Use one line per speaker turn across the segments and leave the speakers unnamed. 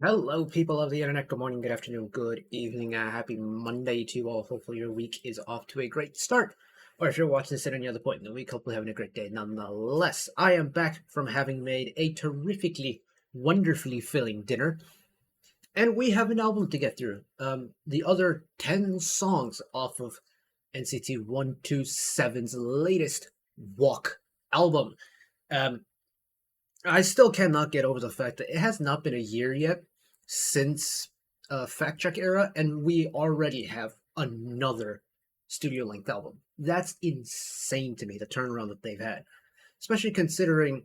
Hello, people of the internet. Good morning, good afternoon, good evening, happy Monday to you all. Hopefully, your week is off to a great start. Or if you're watching this at any other point in the week, hopefully, having a great day nonetheless. I am back from having made a terrifically, wonderfully filling dinner, and we have an album to get through. The other 10 songs off of NCT 127's latest Walk album. Um, I still cannot get over the fact that it has not been a year yet since Fact Check era, and we already have another studio length album. That's insane to me, the turnaround that they've had. Especially considering,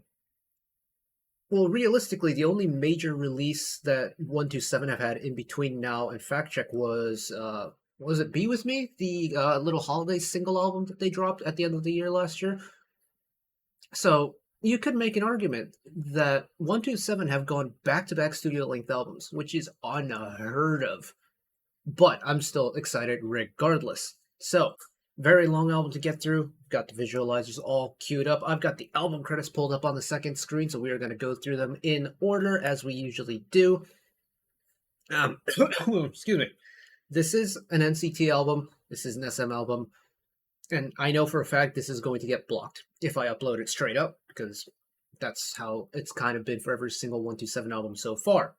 well, realistically, the only major release that 127 have had in between now and Fact Check was it Be With Me? The little holiday single album that they dropped at the end of the year last year. So you could make an argument that 127 have gone back to back studio length albums, which is unheard of. But I'm still excited regardless. So, very long album to get through. Got the visualizers all queued up. I've got the album credits pulled up on the second screen, so we are going to go through them in order as we usually do. Excuse me. This is an NCT album. This is an SM album. And I know for a fact this is going to get blocked if I upload it straight up, because that's how it's kind of been for every single 127 album so far.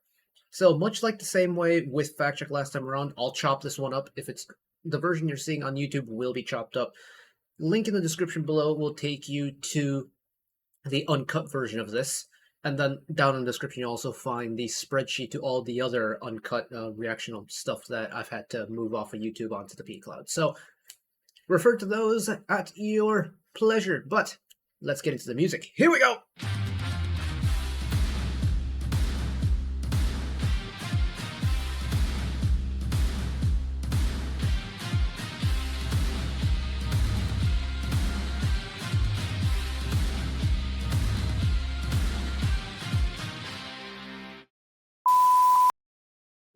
So much like the same way with Fact Check last time around, I'll chop this one up. If it's the version you're seeing on YouTube will be chopped up. Link in the description below will take you to the uncut version of this. And then down in the description, you'll also find the spreadsheet to all the other uncut reactional stuff that I've had to move off of YouTube onto the P Cloud. So refer to those at your pleasure, but let's get into the music. Here we go!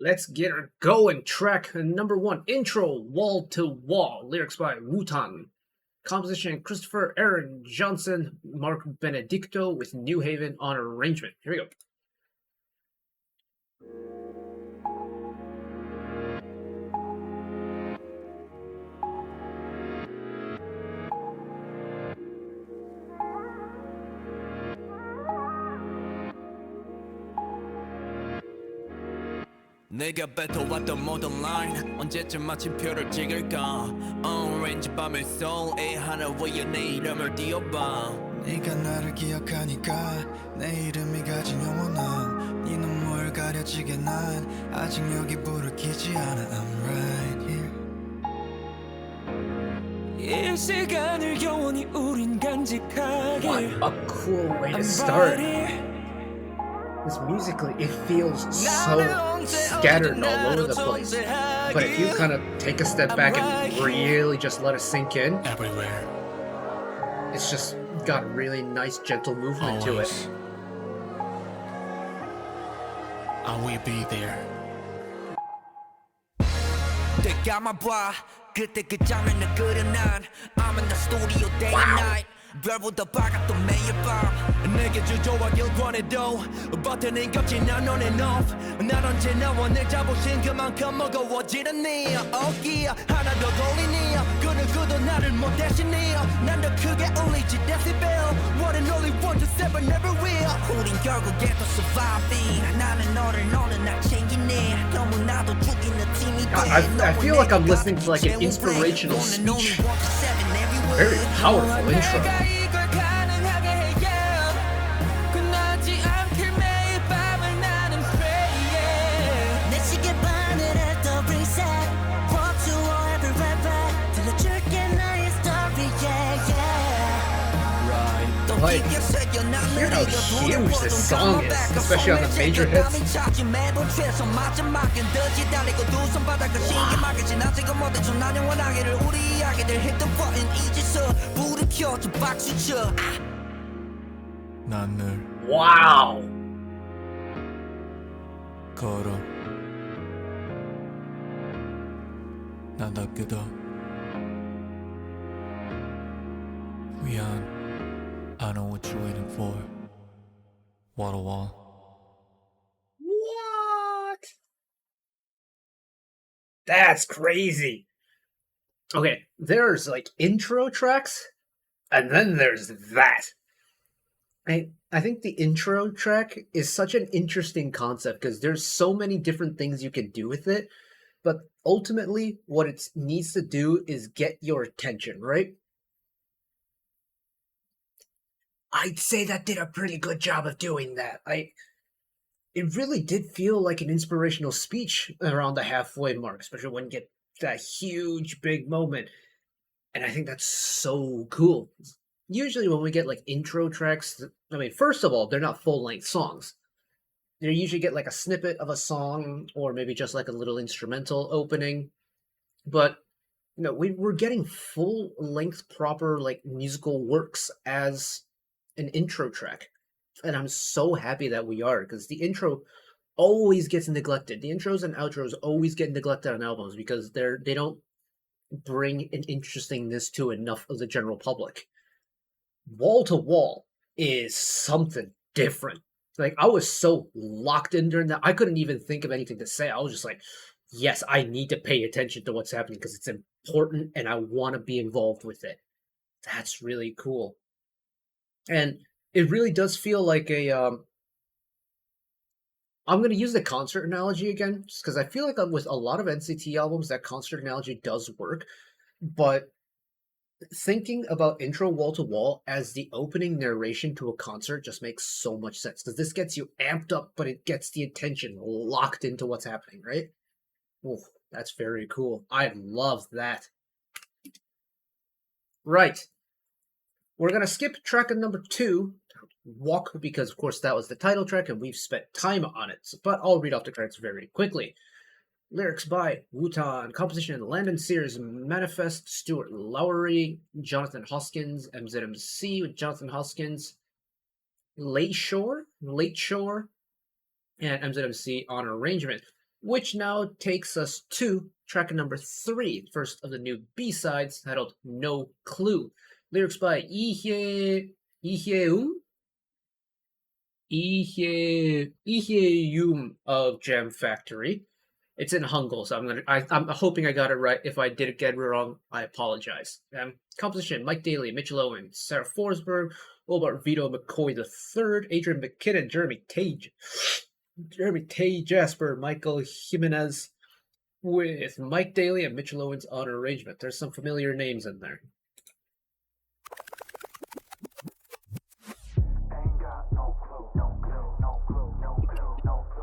Let's get her going. Track number 1, Intro, Wall to Wall. Lyrics by Wutan. Composition, Christopher Aaron Johnson, Mark Benedicto with New Haven on arrangement. Here we go.
내가 뱉어왔던 모든 line 언제쯤 마침표를 찍을까 Orange 밤의 soul에 하나 위에 내 이름을 띄워봐
네가 나를 기억하니까 내 이름이 가진 영원함 네 눈물 가려지게 난 아직 여기 불을 켜지 않아 I'm right here
이 시간을 영원히 우린 간직하게
What a cool way to start. This musically, it feels so scattered all over the place. But if you kind of take a step back and really just let it sink in,
Everywhere
it's just got really nice, gentle movement to it.
I will be there
되감아봐 그때 그 장면을 그려 난 I'm in the studio day and night 별보다 밝았던 매일 밤 내게 주저하길 권해도 버튼은 겹친 난 on and off 난 언제나 원을 잡으신 그만큼 무거워지려니 Oh yeah 하나 더 돌리니 그 누구도 나를 못 대신해 난 더 크게 울리지 decibel One and only one to seven never will 우린 결국에 또 surviving 나는 너는 날 챙기네 너무나도 죽이는 팀이 돼
I feel like I'm listening to like an inspirational speech. Very powerful intro. Like, hear how huge this song is, especially on the major hits.
난 늘
Wow!
걸어 나답게 더 위안 I know what you're waiting for. Wall to wall.
That's crazy. Okay, there's like intro tracks, and then there's that. I think the intro track is such an interesting concept because there's so many different things you can do with it, but ultimately what it needs to do is get your attention, right? I'd say that did a pretty good job of doing that. It really did feel like an inspirational speech around the halfway mark, especially when you get that huge big moment. And I think that's so cool. Usually when we get like intro tracks, I mean, first of all, they're not full-length songs. You usually get like a snippet of a song or maybe just like a little instrumental opening. But we're getting full-length proper like musical works as an intro track. And I'm so happy that we are, because the intro always gets neglected. The intros and outros always get neglected on albums because they don't bring an interestingness to enough of the general public. Wall to Wall is something different. Like, I was so locked in during that, I couldn't even think of anything to say. I was just like, yes, I need to pay attention to what's happening because it's important and I want to be involved with it. That's really cool. And it really does feel like I'm going to use the concert analogy again, just because I feel like with a lot of NCT albums, that concert analogy does work. But thinking about intro Wall to Wall as the opening narration to a concert just makes so much sense, because this gets you amped up, but it gets the attention locked into what's happening, right? Ooh, that's very cool. I love that. Right. We're going to skip track number 2, Walk, because of course that was the title track and we've spent time on it. But I'll read off the credits very quickly. Lyrics by Wutan, composition Landon Sears, Manifest, Stuart Lowery, Jonathan Hoskins, MZMC with Jonathan Hoskins, Late Shore, and MZMC on arrangement, which now takes us to track number 3, first of the new B-sides, titled No Clue. Lyrics by Iheum of Jam Factory. It's in Hangul, so I'm hoping I got it right. If I did get it wrong, I apologize. Composition: Mike Daly, Mitchell Owens, Sarah Forsberg, Robert Vito McCoy III, Adrian McKinnon, Jeremy Tay Jasper, Michael Jimenez, with Mike Daly and Mitchell Owens on arrangement. There's some familiar names in there.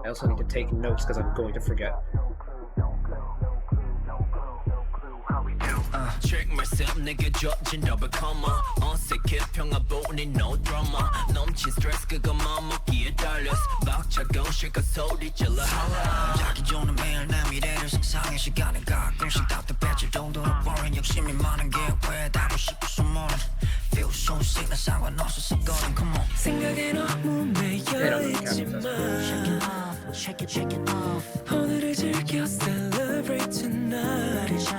I also need to take notes because I'm going to forget.
Check myself, nigga, 젖진 double comma. 어색해 평화보니 no drama. 넘친 stress 그것만 먹기에 달렸어. 박차고 실컷 소리 질러. 자기 전에 매일 내 미래를 상상해. 시간이 가끔씩 답답해질 정도로 boring. 욕심이 많은 게 왜 답을 싶어서 모른. Feel so sick 나 상관없어 습관은 come on. 생각에 너무 매여있지만 Shake it off. 오늘을 즐겨 celebrate tonight.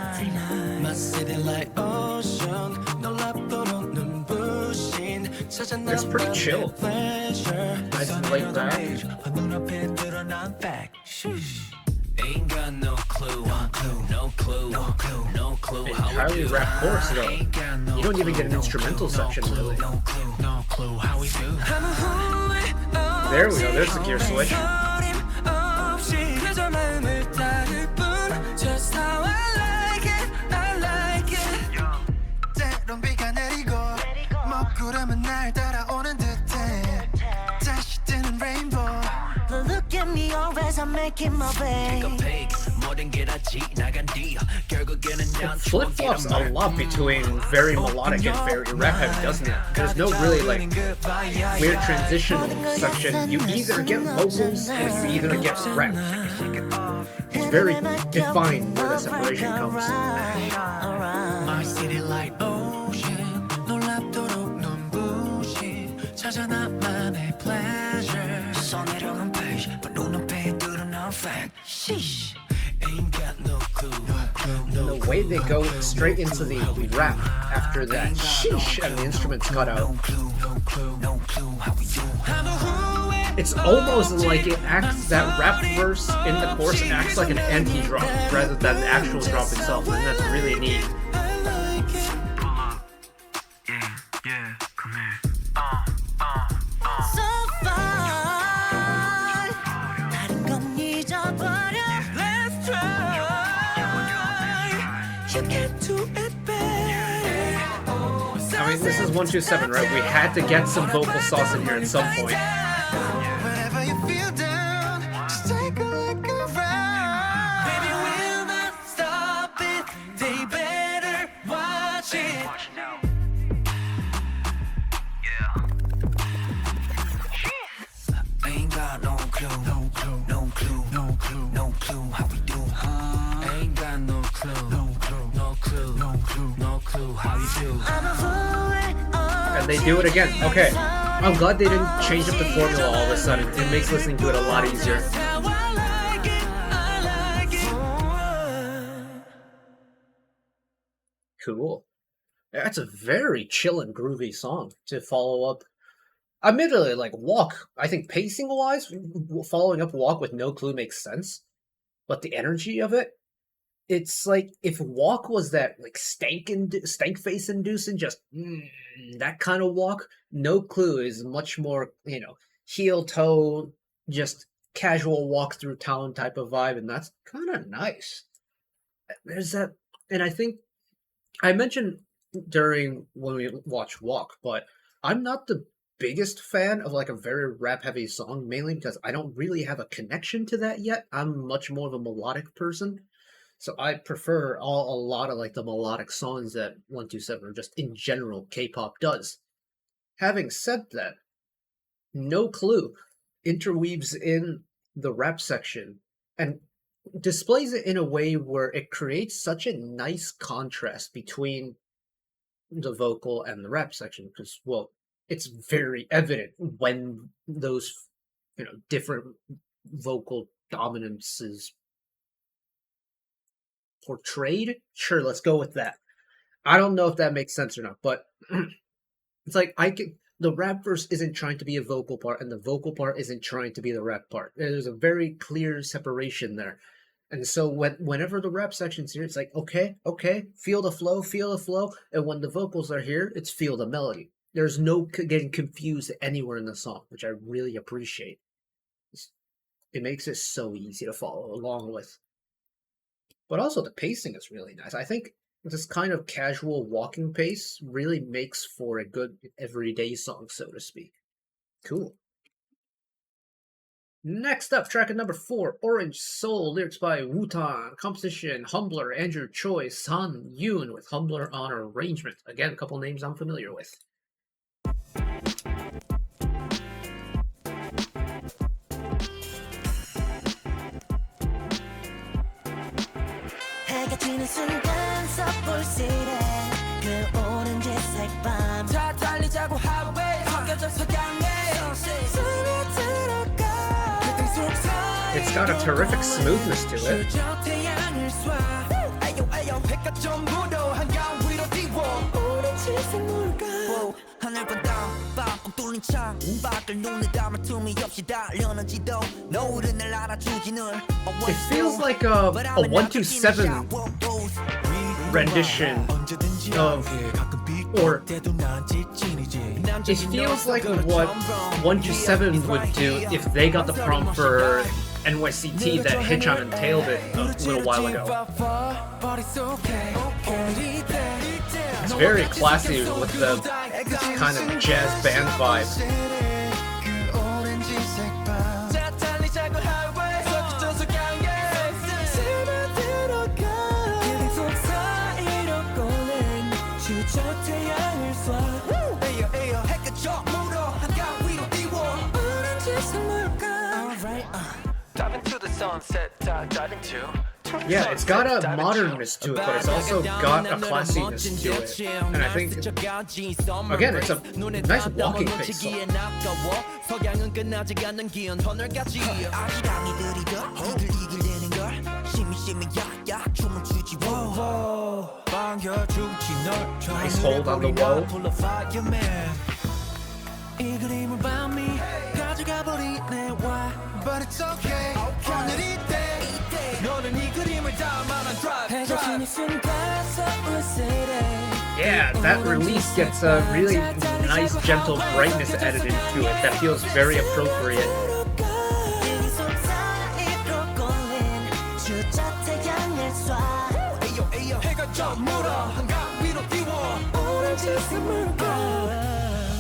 My city like ocean 놀랍도록 눈부신
It's pretty chill. Nice and laid back.
눈앞에 드러난 fact. Ain't got no clue, no clue.
Entirely rap chorus though. You don't even get an instrumental section really.
No clue how we do.
There we go, there's the gear switch.
때론 비가 내리고 먹구름은 날 따라오는 듯해 다시 뜨는 rainbow.
Look at me always I'm making my way.
It flip-flops a lot between very melodic and very rap heavy, doesn't it? There's no really like weird transitional section. You either get vocals or you either get rap. It's very defined where the separation comes.
My city like ocean 놀랍도록 눈부신 찾아 나만의 pleasure. 써내려간 page but 눈앞에 드러난 fact. Sheesh. Ain't got no clue.
The way they go straight into the rap after that sheesh and the instruments cut out.
No clue how we do.
It's almost like it acts, that rap verse in the chorus acts like an anti-drop rather than the actual drop itself, and that's really neat. I mean, this is 127, right? We had to get some vocal sauce in here at some point.
Whenever you feel down, just take a look around. Baby, we'll not stop it. They better watch it. Ain't got no clue, no clue, no clue, no clue, no clue how we do. Ain't got no clue, no clue, no clue, no clue, no clue how you do.
And they do it again. Okay. I'm glad they didn't change up the formula all of a sudden. It makes listening to it a lot easier. Cool. That's a very chill and groovy song to follow up. Admittedly, like Walk, I think pacing wise, following up Walk with No Clue makes sense. But the energy of it, it's like if Walk was that like stank face inducing, just that kind of walk, No Clue is much more, heel toe, just casual walk through town type of vibe, and that's kind of nice. There's that, and I think I mentioned during when we watched Walk, but I'm not the biggest fan of like a very rap heavy song, mainly because I don't really have a connection to that yet. I'm much more of a melodic person. So I prefer a lot of like the melodic songs that 127 or just in general K-pop does. Having said that, No Clue interweaves in the rap section and displays it in a way where it creates such a nice contrast between the vocal and the rap section because, well, it's very evident when those, different vocal dominances portrayed. Sure, let's go with that. I don't know if that makes sense or not, but it's like the rap verse isn't trying to be a vocal part, and the vocal part isn't trying to be the rap part. There's a very clear separation there. And so whenever the rap section's here, it's like, okay, feel the flow, and when the vocals are here, it's feel the melody. There's no getting confused anywhere in the song, which I really appreciate. It makes it so easy to follow along with. But also the pacing is really nice. I think this kind of casual walking pace really makes for a good everyday song, so to speak. Cool. Next up, track at number 4, Orange Soul, lyrics by Wu-Tang, composition, Humbler, Andrew Choi, Sun Yoon, with Humbler on arrangement. Again, a couple names I'm familiar with. It's got a terrific smoothness to it. It feels like a 127 rendition of, or it feels like what 127 would do if they got the prompt for NYCT that Hitchan entailed it a little while ago. It's very classy with the kind of jazz band vibe. Yeah, it's got a modernness to it, but it's also got a classiness to it. And I think, again, it's a nice walking pace song. Nice hold on the whoa.
가버리네 why but it's okay 오늘 이때 너는 이 그림을 담아난 drive
Yeah, that release gets a really nice, gentle brightness added into it that feels very appropriate.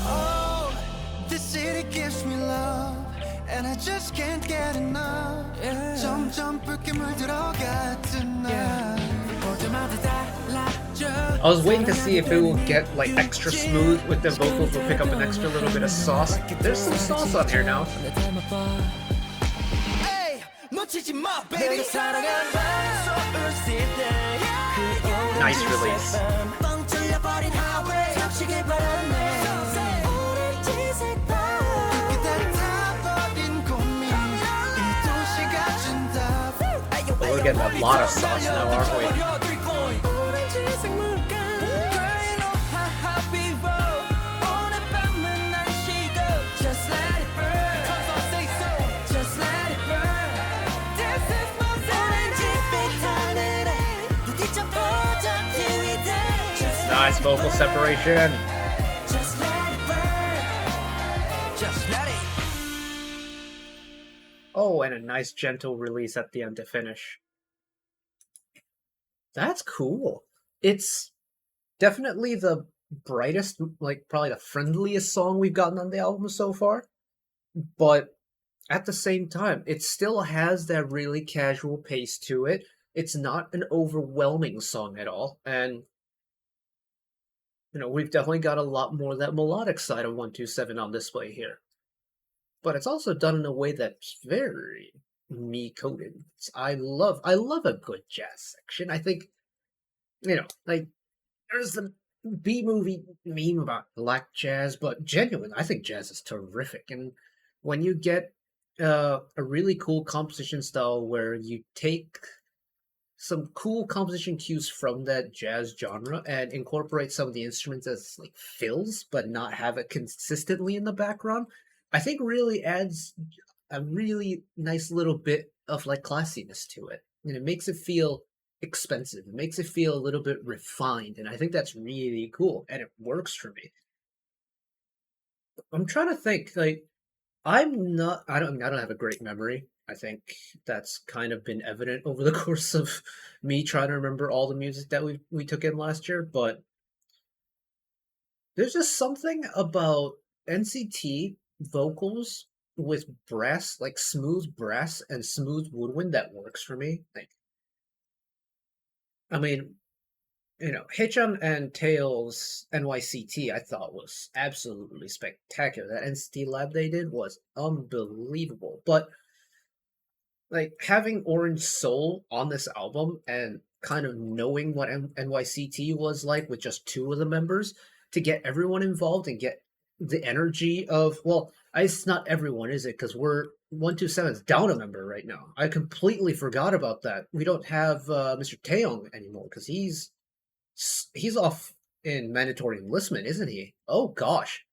Oh, this city gives me love and I just can't get enough 점점 붉게 물들어가 tonight
I was waiting to see if it will get like extra smooth with the vocals, will pick up an extra little bit of sauce. There's some sauce on here now.
Hey, 놓치지 마, baby.
Nice release. But we're getting a lot of sauce now, aren't we? Nice vocal separation. Oh, and a nice gentle release at the end to finish. That's cool. It's definitely the brightest, like probably the friendliest song we've gotten on the album so far. But at the same time, it still has that really casual pace to it. It's not an overwhelming song at all. And you know, we've definitely got a lot more of that melodic side of 127 on display here. But it's also done in a way that's very me-coded. I love a good jazz section. I think, you know, like, there's the B-movie meme about black jazz, but genuine, I think jazz is terrific. And when you get a really cool composition style where you take some cool composition cues from that jazz genre and incorporate some of the instruments as like fills, but not have it consistently in the background, I think really adds a really nice little bit of like classiness to it. And it makes it feel expensive. It makes it feel a little bit refined. And I think that's really cool. And it works for me. I'm trying to think, like, I don't have a great memory. I think that's kind of been evident over the course of me trying to remember all the music that we took in last year, but there's just something about NCT vocals with brass, like smooth brass and smooth woodwind that works for me. Like, I mean, you know, Haechan and Taeil's NYCT I thought was absolutely spectacular. That NCT lab they did was unbelievable. But like having Orange Soul on this album and kind of knowing what NYCT was like with just two of the members, to get everyone involved and get the energy of, well, it's not everyone, is it? Because we're 127 is down a member right now. I completely forgot about that. We don't have Mr. Taeyong anymore because he's off in mandatory enlistment, isn't he? Oh gosh,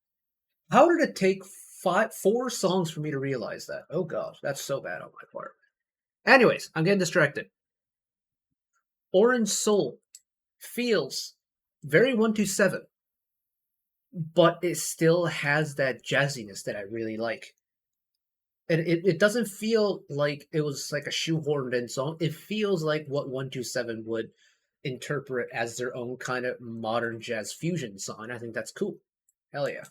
how did it take 4 songs for me to realize that? Oh gosh, that's so bad on my part. Anyways, I'm getting distracted. Orange Soul feels very 127, but it still has that jazziness that I really like. And it doesn't feel like it was like a shoehorned in song. It feels like what 127 would interpret as their own kind of modern jazz fusion song. I think that's cool. Hell yeah.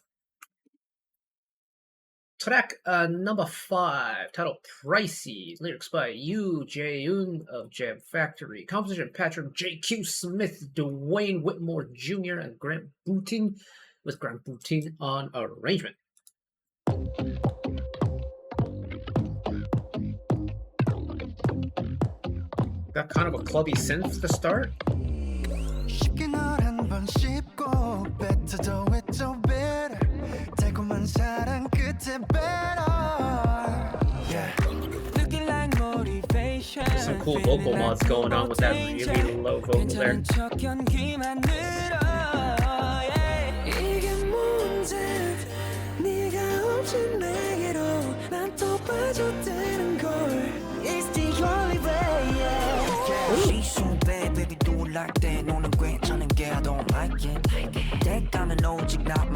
Track number 5, titled Pricey, lyrics by Yoo Jae-yoon of Jam Factory, composition Patrick J.Q. Smith, Dwayne Whitmore Jr., and Grant Boutin, with Grant Boutin on arrangement. Got kind of a clubby synth to start. Some cool vocal mods going on with that really low vocal there.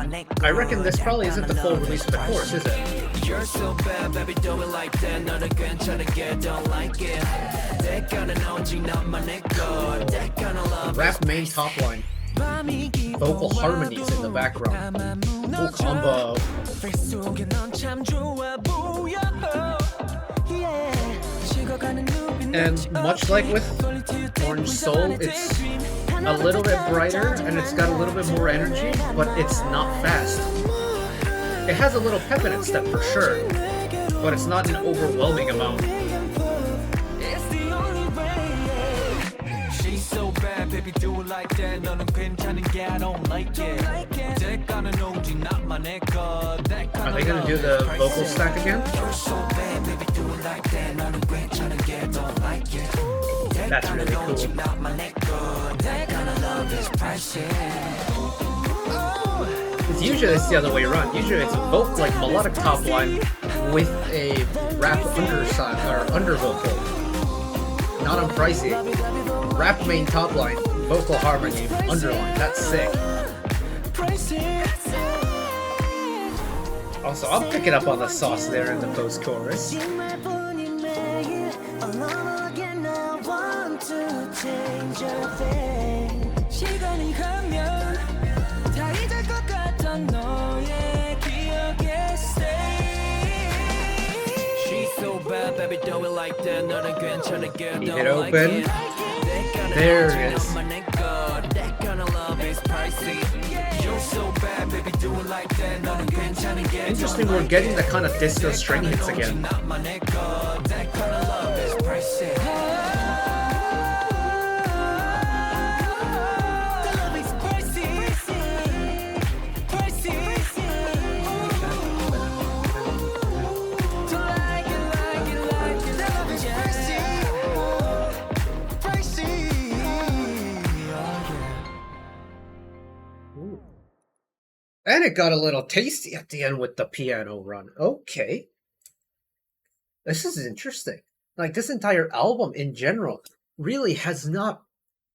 I reckon this probably isn't the full release of the chorus, is it?
You're so bad, baby, do it like that. 너를 괜찮게 don't like it. 때가는 오직 나만의 것. 때가는 love.
Rap main top line. Vocal harmonies in the background. Full combo. And much like with Orange Soul, it's a little bit brighter and it's got a little bit more energy, but it's not fast. It has a little pep in its step for sure, but it's not an overwhelming amount.
She's so bad, baby, do it like that. 너는 괜찮은 게 I don't like it. 때가는 오직 나만의 것.
Are they gonna do the vocal stack again?
You're so bad, baby, do it like that. 너는 괜찮은 게 don't like it.
That's really cool.
오직 나만의 것. 때가는 love is pricey.
Because usually it's the other way around. Usually it's vocal, like melodic top line with a rap underside or under vocal. Not on Pricey. Rap main top line, vocal harmony, underline. That's sick. Also, I'm picking up on the sauce there in the post-chorus.
She's so bad, baby, do it like that. 너는 괜찮은 게
Keep
don't
it
like
open.
it.
There it is.
That kind of love is pricey. You're so bad, baby, do it like that. 너는 괜찮은 게
Interesting, we're getting the kind of disco string hits again.
that kind of love is pricey.
And it got a little tasty at the end with the piano run. Okay. This is interesting. Like, this entire album in general really has not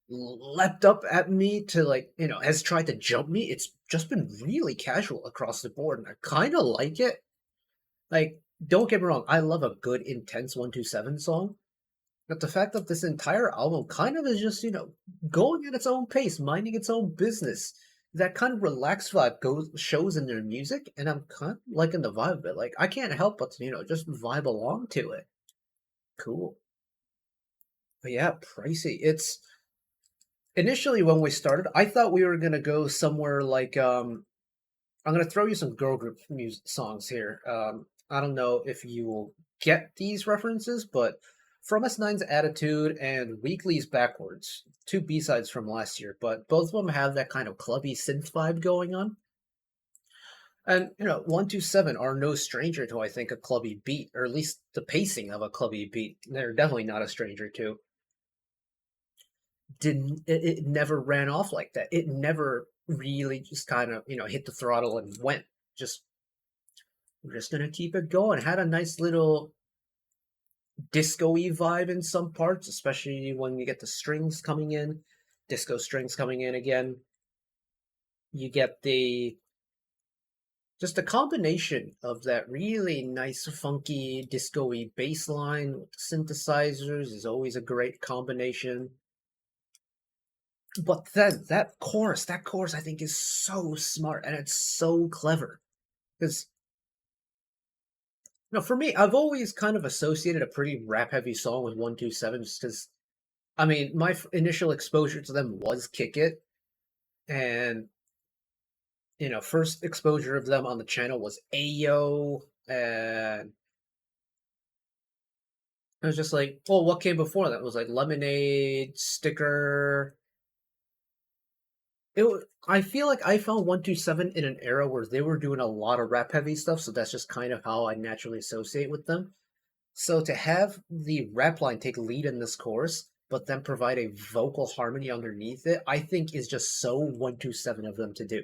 leapt up at me to, like, you know, has tried to jump me. It's just been really casual across the board, and I kind of like it. Like, don't get me wrong, I love a good, intense 127 song. But the fact that this entire album kind of is just, you know, going at its own pace, minding its own business. That kind of relaxed vibe shows in their music, and I'm kind of liking the vibe of it. Like, I can't help but to, you know, just vibe along to it. Cool. But yeah, Pricey. It's initially when we started, I thought we were gonna go somewhere like I'm gonna throw you some girl group music songs here. I don't know if you will get these references, but From S9's Attitude and Weekly's Backwards, two B-sides from last year, but both of them have that kind of clubby synth vibe going on. And, you know, 127 are no stranger to, I think, a clubby beat, or at least the pacing of a clubby beat. They're definitely not a stranger to. It never ran off like that. It never really just kind of, you know, hit the throttle and went. We're just gonna keep it going. It had a nice little disco-y vibe in some parts, especially when you get the strings coming in, disco strings coming in again. You get just a combination of that really nice, funky, disco-y bass line with synthesizers is always a great combination. But then that chorus I think is so smart and it's so clever. Because no, for me, I've always kind of associated a pretty rap-heavy song with 127 just because, I mean, my initial exposure to them was Kick It. And, you know, first exposure of them on the channel was Ayo. And I was just like, well, what came before that? It was like Lemonade, Sticker. I feel like I found 127 in an era where they were doing a lot of rap heavy stuff, so that's just kind of how I naturally associate with them. So to have the rap line take lead in this chorus, but then provide a vocal harmony underneath it, I think is just so 127 of them to do.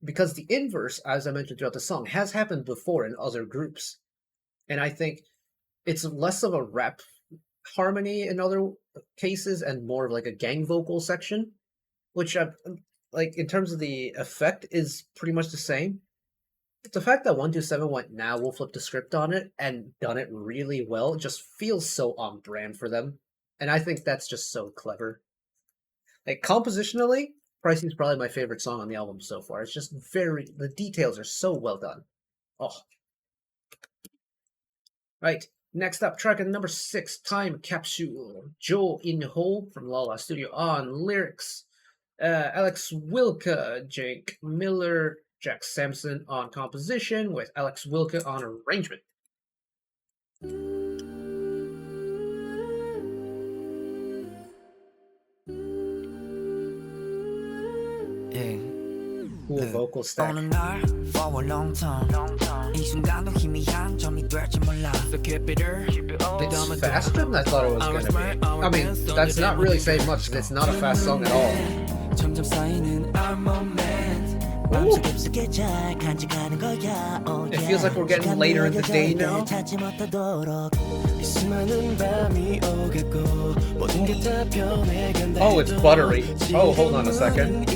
Because the inverse, as I mentioned throughout the song, has happened before in other groups. And I think it's less of a rap harmony in other cases and more of like a gang vocal section. Which like in terms of the effect, is pretty much the same. The fact that 127 went now we'll flip the script on it and done it really well just feels so on brand for them. And I think that's just so clever. Like compositionally, Pricey's probably my favorite song on the album so far. It's just the details are so well done. Oh, right. Next up, track at number 6, Time Capsule. Jo In Ho from Lala Studio on lyrics. Alex Wilke, Jake Miller, Jack Sampson on composition, with Alex Wilke on arrangement.
Yeah.
Cool vocal stack.
어느 날 for a long time 이 순간도 희미한 점이 될지 몰라 So keep it up
It's faster than I thought it was gonna be. I mean, that's not really saying much, it's not a fast song at all.
점점 쌓이는 our moment
Ooh. It feels like we're getting later in the day now. Oh, it's buttery. Oh, hold on a second.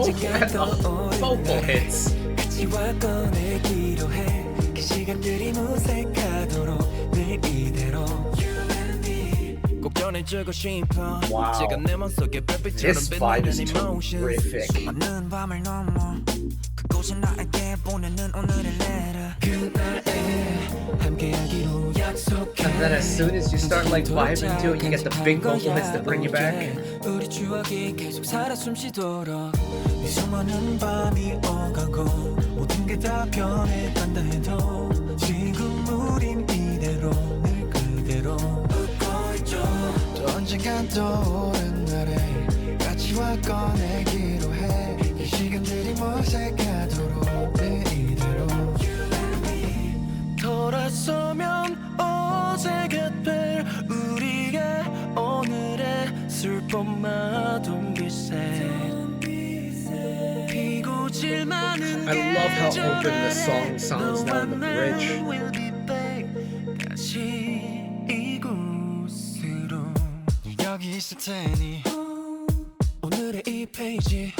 Oh, and the vocal hits. Wow. This vibe is terrific. And then as soon as you start like vibing to it, you get the big vocal hits that bring you back.
언젠간 떠오른 날에 같이 와 꺼내기로 해 이 시간들이 모색하도록 늘 이대로 돌아서면 어제가 될 우리가 오늘의 슬픔마동 기세 피고 질 많은
I love how open the song sounds now in the bridge.
여기 있을 테니 오늘의 이 페이지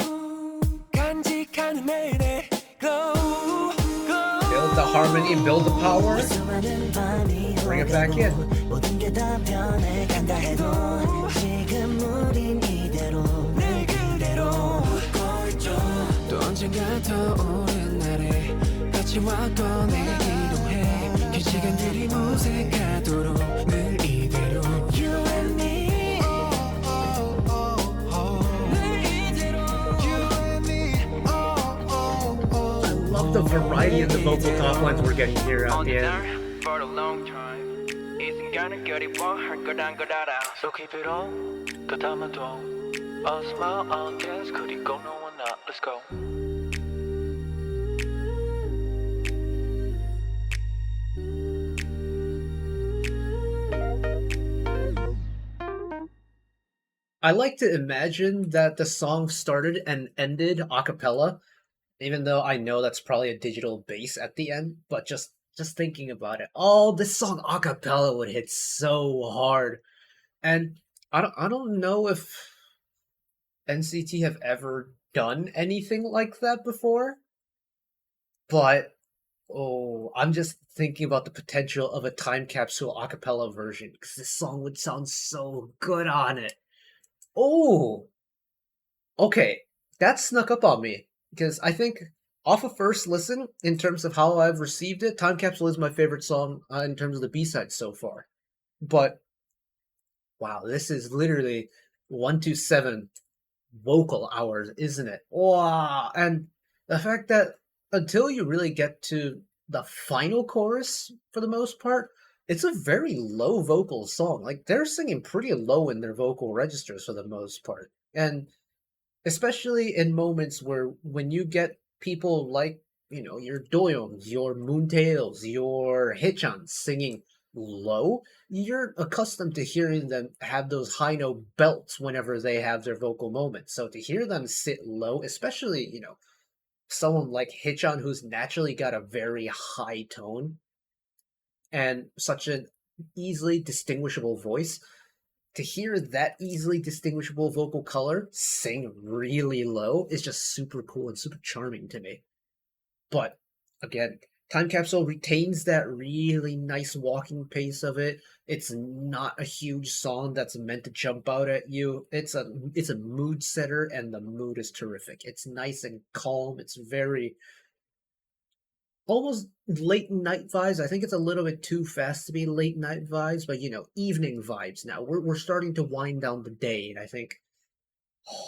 간직하는 내내 glow
Build the harmony, build the power. Bring it back in.
모든 게 다 변해간다 해도 지금 우린 이대로 늘 그대로 웃고 있죠 또 언젠가 떠오른 날에 같이 와 꺼내기로 해 그 시간들이 무색하도록 늘 이대로 You and me
Love the variety of the vocal top lines we're getting here at the end.
For a long time 이 순간을 그리워할 거란 걸 알아 So keep it on 더 담아도 A smile on dance 그리고 너와 나 Let's go
I like to imagine that the song started and ended a cappella, even though I know that's probably a digital bass at the end, but just thinking about it, oh, this song a cappella would hit so hard. And I don't know if NCT have ever done anything like that before, but oh, I'm just thinking about the potential of a time capsule a cappella version because this song would sound so good on it. Oh, okay, that snuck up on me because I think off of first listen, in terms of how I've received it, Time Capsule is my favorite song in terms of the B-sides so far. But wow, this is literally 127 vocal hours, isn't it? Wow, and the fact that until you really get to the final chorus, for the most part, it's a very low vocal song. Like they're singing pretty low in their vocal registers for the most part, and especially in moments where when you get people like your Doyoungs, your Moontails, your Hichans singing low, you're accustomed to hearing them have those high note belts whenever they have their vocal moments. So to hear them sit low, especially someone like Hichan who's naturally got a very high tone and such an easily distinguishable voice, to hear that easily distinguishable vocal color sing really low is just super cool and super charming to me. But again, Time Capsule retains that really nice walking pace of it. It's not a huge song that's meant to jump out at you. It's a mood setter, and the mood is terrific. It's nice and calm. It's very almost late night vibes. I think it's a little bit too fast to be late night vibes, but evening vibes now. We're starting to wind down the day, and I think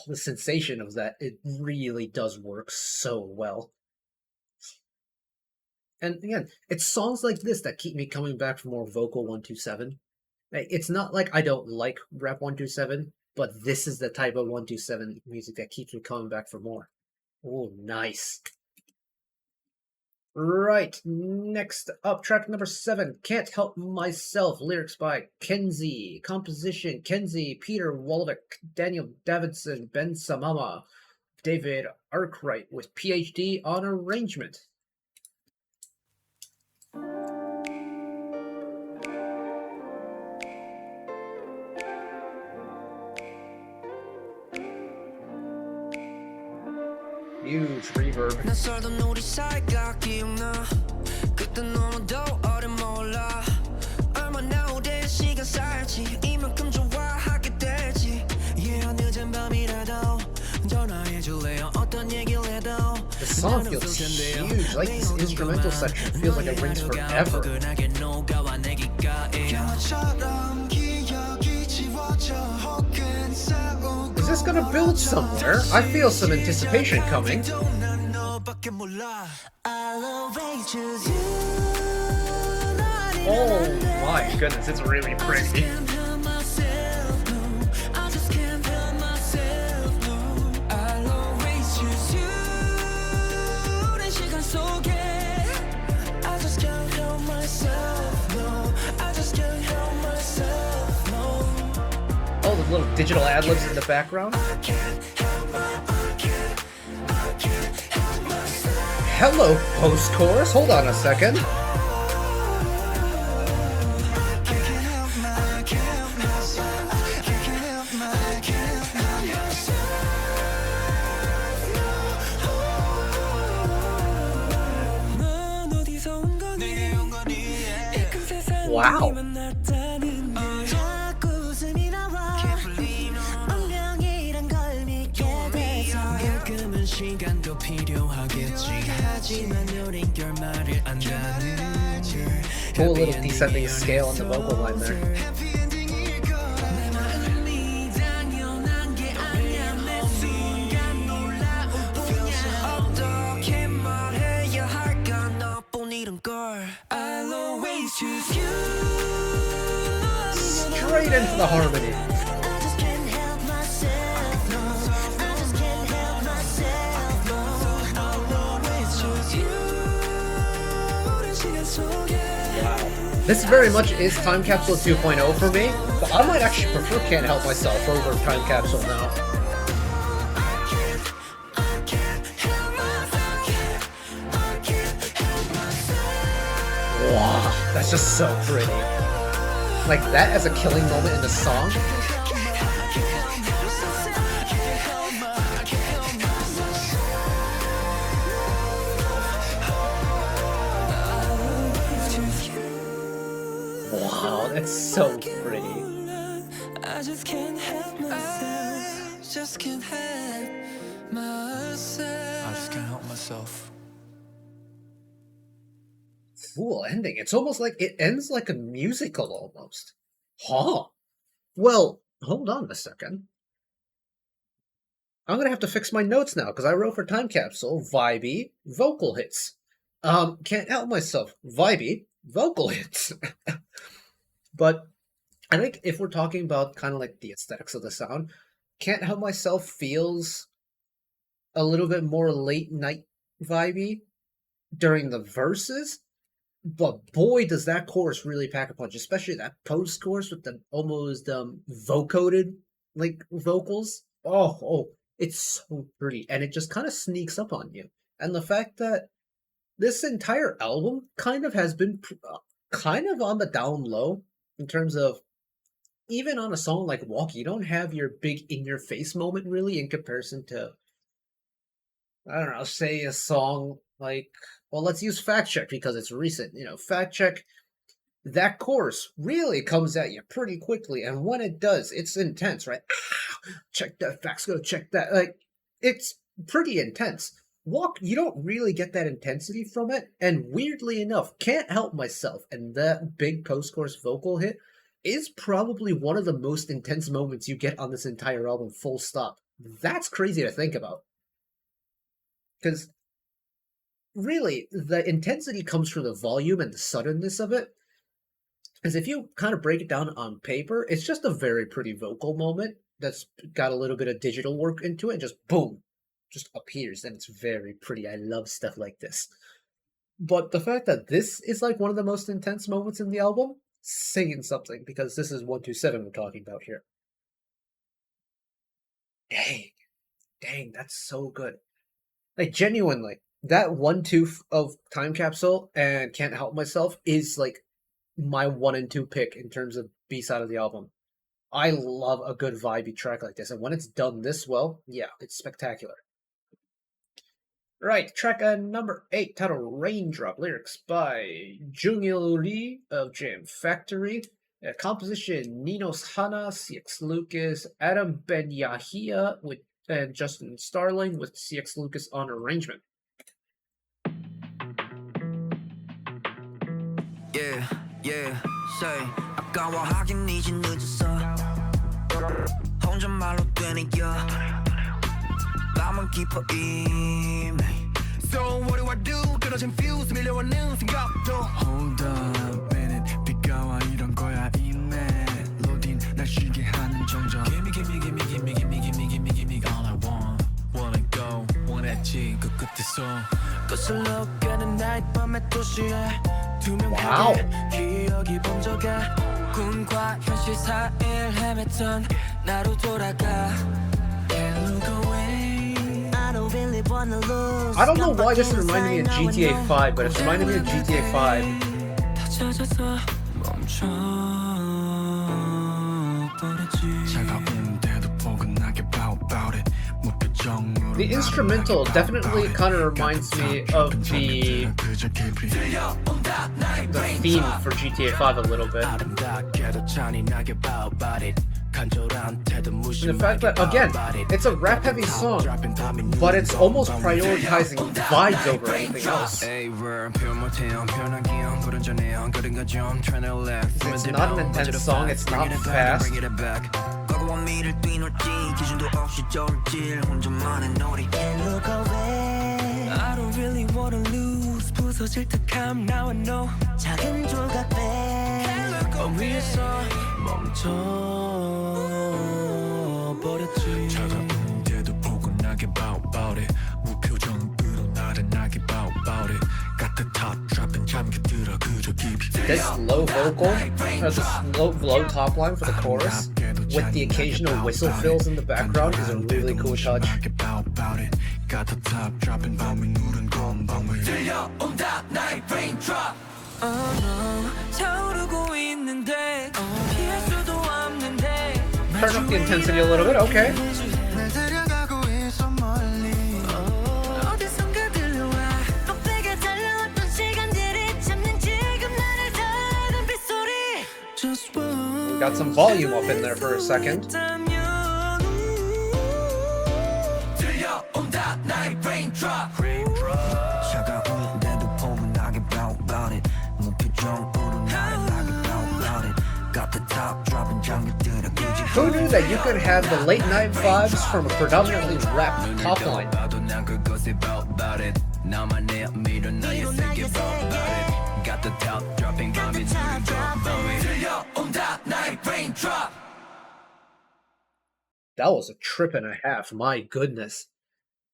the sensation of that, it really does work so well. And again, it's songs like this that keep me coming back for more vocal 127. Like, it's not like I don't like rap 127, but this is the type of 127 music that keeps me coming back for more. Oh, nice. Right, next up, track number 7, Can't Help Myself, lyrics by Kenzie, composition Kenzie, Peter Wolovic, Daniel Davidson, Ben Samama, David Arkwright with PhD on arrangement. Huge reverb.
낯설던 우리 사이가 기억나 그때 너무도 어려 몰라 얼마나 오랜 시간 살지 이만큼 좋아하게 되지 yeah 늦은 밤이라도 전화해줄래요 어떤 얘기를 해도
The song feels huge, like this instrumental section feels like it rings forever. Is this gonna build somewhere? I feel some anticipation coming. Oh my goodness, it's really pretty. Oh, the little digital ad-libs in the background. Hello, post-chorus. Hold on a second. Wow. Cool little descending scale on the vocal line there. Straight into the harmony. This very much is Time Capsule 2.0 for me, but I might actually prefer Can't Help Myself over Time Capsule now. Wow, that's just so pretty. Like, that as a killing moment in the song. Wow, that's so pretty.
I just can't help myself. Just can't help myself. I just can't help myself.
Cool ending. It's almost like it ends like a musical almost. Huh. Well, hold on a second. I'm gonna have to fix my notes now because I wrote for Time Capsule vibey vocal hits. Can't help myself. Vibey vocal hits. But I think if we're talking about kind of like the aesthetics of the sound, Can't Help Myself feels a little bit more late night vibey during the verses. But boy, does that chorus really pack a punch, especially that post chorus with the almost vocoded like vocals. Oh, it's so pretty, and it just kind of sneaks up on you. And the fact that this entire album kind of has been kind of on the down low in terms of even on a song like Walk, you don't have your big in your face moment really in comparison to, I don't know, say a song like, well, let's use Fact Check because it's recent. Fact Check, that chorus really comes at you pretty quickly. And when it does, it's intense, right? Check that facts, go check that. Like, it's pretty intense. Walk, you don't really get that intensity from it. And weirdly enough, Can't Help Myself and that big post chorus vocal hit is probably one of the most intense moments you get on this entire album, full stop. That's crazy to think about. Because really, the intensity comes from the volume and the suddenness of it. Because if you kind of break it down on paper, it's just a very pretty vocal moment that's got a little bit of digital work into it, and just boom, just appears, and it's very pretty. I love stuff like this. But the fact that this is like one of the most intense moments in the album, saying something, because this is 127 we're talking about here. Dang, that's so good. Like, genuinely, that 1-2 of Time Capsule and Can't Help Myself is like my 1 and 2 pick in terms of B-side of the album. I love a good vibey track like this, and when it's done this well, yeah, it's spectacular. Right, track number 8, titled Raindrop, lyrics by Jungil Lee of Jam Factory. Composition Ninos Hana, CX Lucas, Adam Ben Yahia and Justin Starling with CX Lucas on arrangement.
Yeah, say 아까워하긴 이제 늦었어 혼잣말로 되뇌여 밤은 깊어 이미 So what do I do? 끊어진 fuse 밀려오는 생각도
Hold up minute 비가 와 이런 거야 이 멜로딘 날 쉬게 하는 정적 Gimme all I want Wanna go 원했지 그 끝에서 거슬러 가는 나의 밤의 도시에 투명하게 기억이 번져가 꿈과 현실 사이를 헤맸던 나로 돌아가
I don't know why this is reminding me of GTA 5, but it's reminding me of GTA 5. The instrumental definitely kind of reminds me of the theme for GTA 5 a little bit. And the fact that, again, it's a rap-heavy song, but it's almost prioritizing vibes over anything else. It's not an intense song, it's not fast.
I don't really wanna lose 부서질 듯함 now I know 작은 조각배 위에서 멈춰버렸지 찾아오는데도 포근하게 about it 무표정으로 나른하게 about it got the top dropping 잠겨들어 그저 깊이
This low vocal, this low top line for the chorus, with the occasional whistle fills in the background, is a really cool touch.
Got the top dropping 밤이 누른 건방을
들려온다 나의 raindrop
Oh no 타오르고 있는데 피할 수도 없는데
Turn up the intensity a little bit, okay.
날 데려가고 있어 멀리 어디선가 들려와 꼭대기에 달려왔던 시간들이 잡는 지금 나를 다른 빗소리 Just
We got some volume up in there for a second.
들려온다 나의 raindrop
차가운데도 포근하게 about it 무표정으로 나른하게 about it got the top dropping 잠겨들어 그저
Who knew that you could have the late night vibes from a predominantly rap top line?
난 그것에 about it 나만의 미련 나의 세계 about it got the top dropping 밤이 누른 건방을
들려온다 나의 raindrop
That was a trip and a half, my goodness.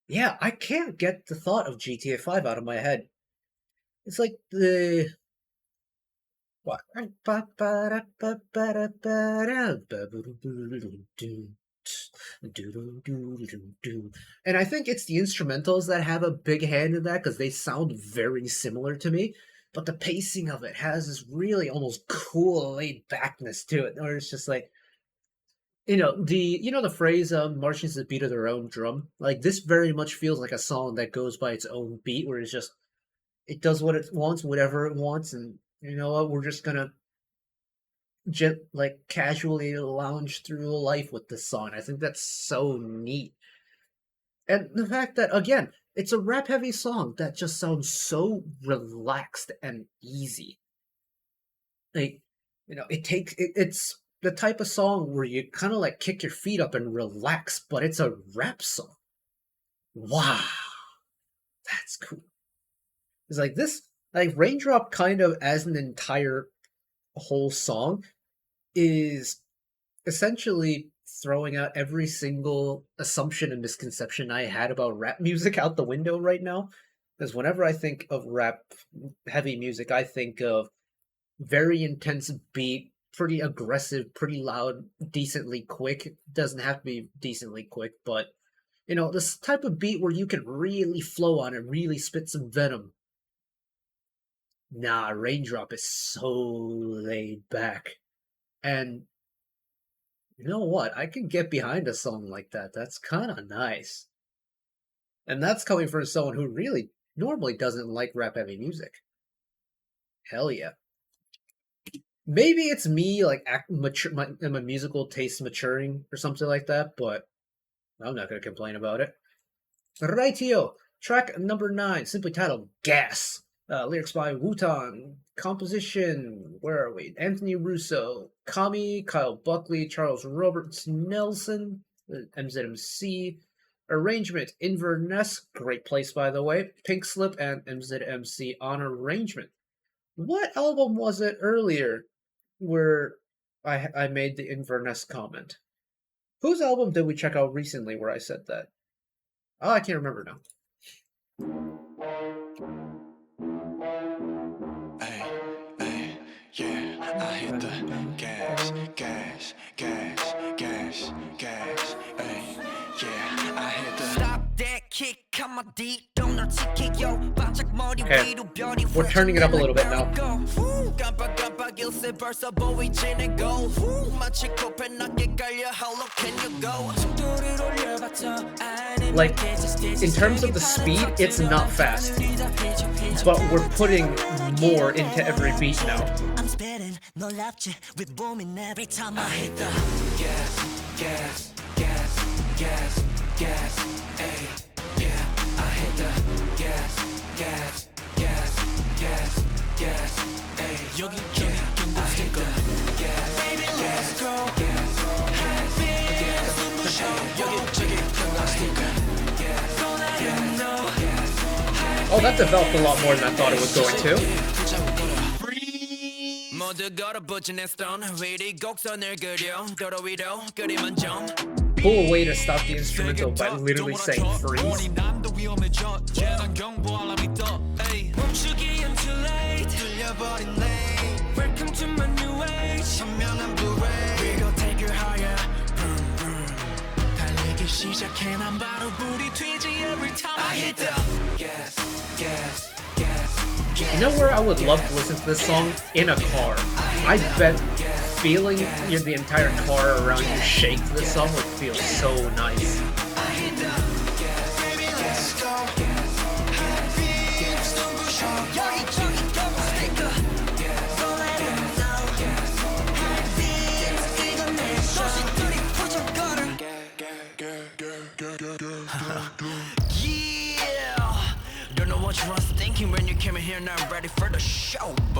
Yeah, I can't get the thought of GTA 5 out of my head. It's like the... What? And I think it's the instrumentals that have a big hand in that, because they sound very similar to me. But the pacing of it has this really almost cool laid backness to it, where it's just like, the phrase marching to the beat of their own drum. Like this very much feels like a song that goes by its own beat, where it does what it wants, whatever it wants, and you know what, we're just gonna like casually lounge through life with this song. I think that's so neat. And the fact that again, it's a rap heavy song that just sounds so relaxed and easy. Like, it's the type of song where you kind of like kick your feet up and relax, but it's a rap song. Wow, that's cool. It's like this, like Raindrop kind of as an entire whole song is essentially throwing out every single assumption and misconception I had about rap music out the window right now. Because whenever I think of rap heavy music, I think of very intense beat, pretty aggressive, pretty loud, decently quick. Doesn't have to be decently quick, but this type of beat where you can really flow on and really spit some venom. Nah, Raindrop is so laid back. And you know what? I can get behind a song like that. That's kind of nice. And that's coming from someone who really normally doesn't like rap heavy music. Hell yeah. Maybe it's me, like, my musical taste maturing or something like that, but I'm not going to complain about it. Rightio, track number 9, simply titled Gas. Lyrics by Wutan. Composition, where are we? Anthony Russo, Kami, Kyle Buckley, Charles Roberts Nelson, MZMC. Arrangement, Inverness, great place by the way. Pink Slip and MZMC on arrangement. What album was it earlier where I made the Inverness comment? Whose album did we check out recently where I said that? Oh, I can't remember now.
Yeah, I hit the gas, gas, gas, gas, gas. Ay, yeah, I hit the stop that kick on my deep. Don't kick yo.
Okay, we're turning it up a little bit now. Like, in terms of the speed, it's not fast, but we're putting more into every beat now.
I hit the gas, gas, gas, gas, gas, ay, yeah. I hit the gas, gas, gas, gas, gas, ay. I hit the gas, baby, let's go.
Oh, that developed a lot more than I thought it was going to. Cool way to stop the instrumental by literally saying freeze. You know where I would love to listen to this song? In a car. I bet feeling the entire car around you shake to this song would feel so nice.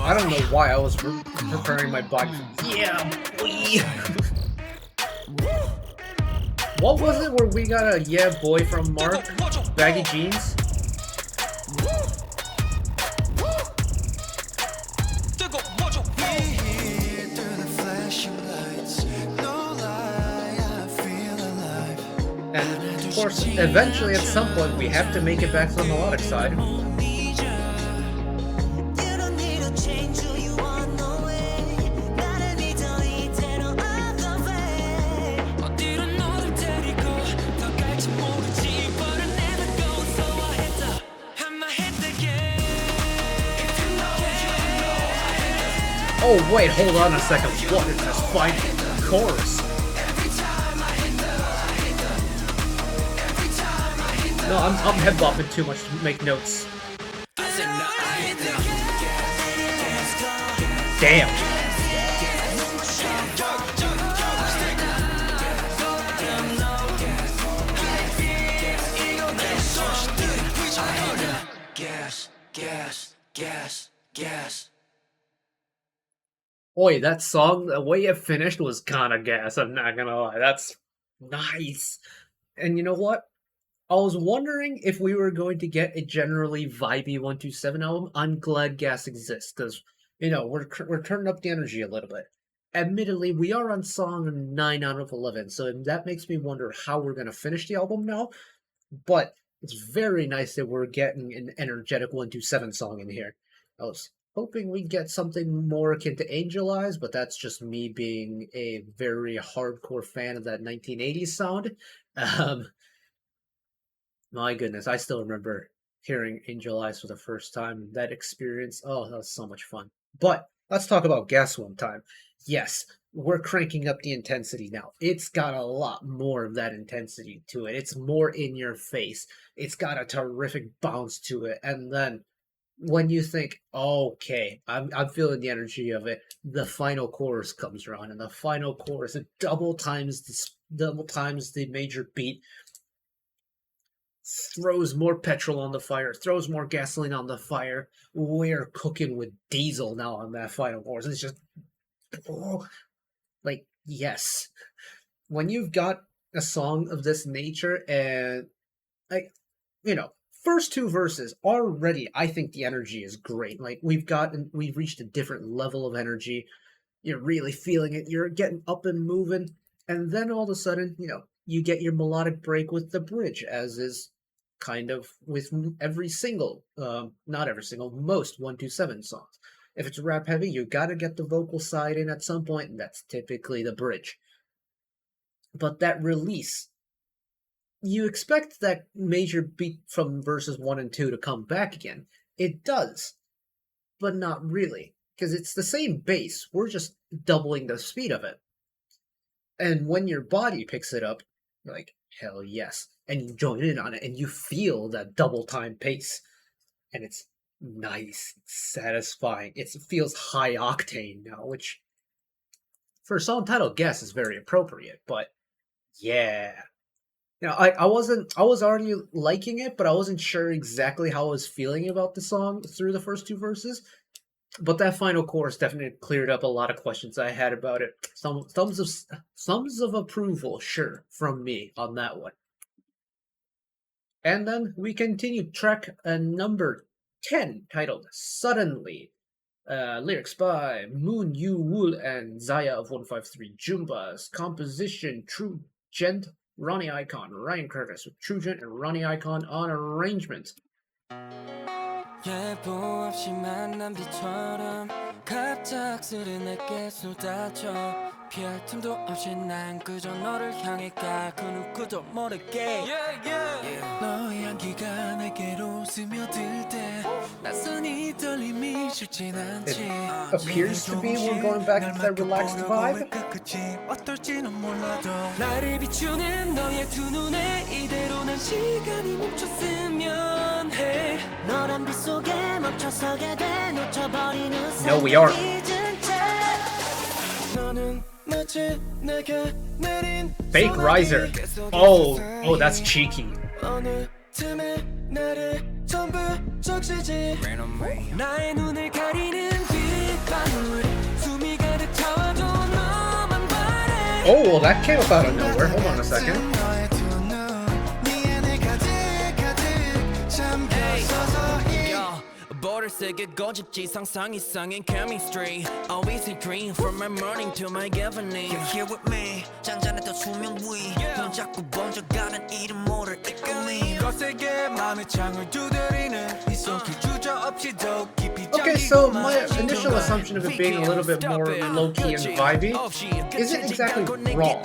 I don't know why I was preparing my body for boy. What was it where we got a yeah boy from Mark? Baggy jeans? And of course, eventually at some point we have to make it back to the melodic side. Oh wait, hold on a second. What is this final chorus? No, I'm head bopping too much to make notes. Damn. Boy, that song, the way it finished was kind of gas. I'm not gonna lie. That's nice. And you know what? I was wondering if we were going to get a generally vibey 127 album. I'm glad Gas exists because we're turning up the energy a little bit. Admittedly, we are on song 9 out of 11, so that makes me wonder how we're gonna finish the album now. But it's very nice that we're getting an energetic 127 song in here. I was hoping we'd get something more akin to Angel Eyes, but that's just me being a very hardcore fan of that 1980s sound. Um, My goodness, I still remember hearing Angel Eyes for the first time. That experience, oh, that was so much fun. But let's talk about Gas one time. Yes, we're cranking up the intensity now. It's got a lot more of that intensity to it. It's more in your face. It's got a terrific bounce to it. And then when you think, okay, I'm feeling the energy of it, the final chorus comes around, and the final chorus it double times the major beat, throws more petrol on the fire, throws more gasoline on the fire. We're cooking with diesel now on that final chorus. It's just like, yes. When you've got a song of this nature and like, first two verses already, I think the energy is great. Like we've reached a different level of energy. You're really feeling it. You're getting up and moving. And then all of a sudden, you get your melodic break with the bridge, as is kind of with every single, not every single, most 127 songs. If it's rap heavy, you gotta get the vocal side in at some point, and that's typically the bridge. But that release, you expect that major beat from verses 1 and 2 to come back again. It does, but not really, because it's the same bass. We're just doubling the speed of it. And when your body picks it up, you're like, hell yes. And you join in on it, and you feel that double time pace. And it's nice, it's satisfying. It feels high octane now, which for a song titled Guess is very appropriate, but yeah. I was already liking it, but I wasn't sure exactly how I was feeling about the song through the first two verses. But that final chorus definitely cleared up a lot of questions I had about it. Some thumbs of approval, sure, from me on that one. And then we continue track number 10, titled Suddenly. Lyrics by Moon Yu Wool and Zaya of 153 Jumbas. Composition True Gent, Ronnie Icon, Ryan Curtis with True Gent and Ronnie Icon on arrangement.
예보 없이 만난 비처럼 갑작스레 내게 쏟아져 피할 틈도 없이 난 그저 너를 향해 가 그 누구도 모르게 너의 향기가 내게로 스며들 때 낯선 이 떨림이 쉽진 않지
It appears to be we're going back to that relaxed vibe.
어떨지는 몰라도 나를 비추는 너의 두 눈에 이대로 난 시간이 멈췄으면 해 너란 빛 속에 멈춰서게 돼 놓쳐버리는
No, we are.
너는 마치 내게 내린
Fake Riser. Oh, that's cheeky.
어느 틈에 나를 전부 적시지 나의 눈을 가리는 빗방울 숨이 가득 차와도 너만 바래
Oh, well, that came up out of nowhere. Hold on a second.
너의 두 눈, 네 안에 가득 잠겼어서 버릇세게 고집지 상상 이상인 chemistry Always a dream from my morning to my evening You're here with me 잔잔했던 수면 위 넌 자꾸 번져가는 이름 모를 이끌림 거세게 맘의 창을 두드리는 이 손길 주저없이 더 깊이
Okay, so my initial assumption of it being a little bit more low-key and vibey isn't exactly wrong.